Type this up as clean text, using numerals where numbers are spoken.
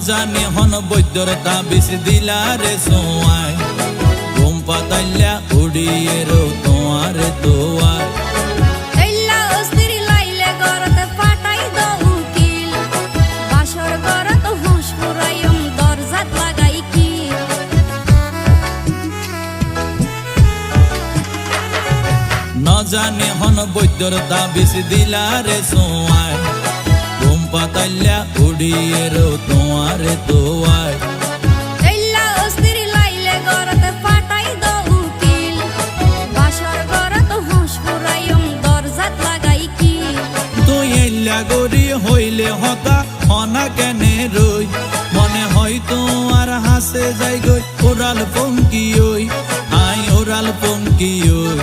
জানি হন বৈদ্যর তাবিজ দিলারে সোয়াই ঘুম পাতাইলা উড়িয়ে রো তোমার দোয়ার জানি হন বৈদ্যর তাবিজ দিলারে সোয়াই ঘুম পাতাইলা উড়িয়ে রো তোমার দোয়ার গরি হইলে হতা হনা কেনে রই মনে হয় তোমার হাসে যাই গই ওরাল পঙ্কি ওই আই ওরাল পঙ্কি ওই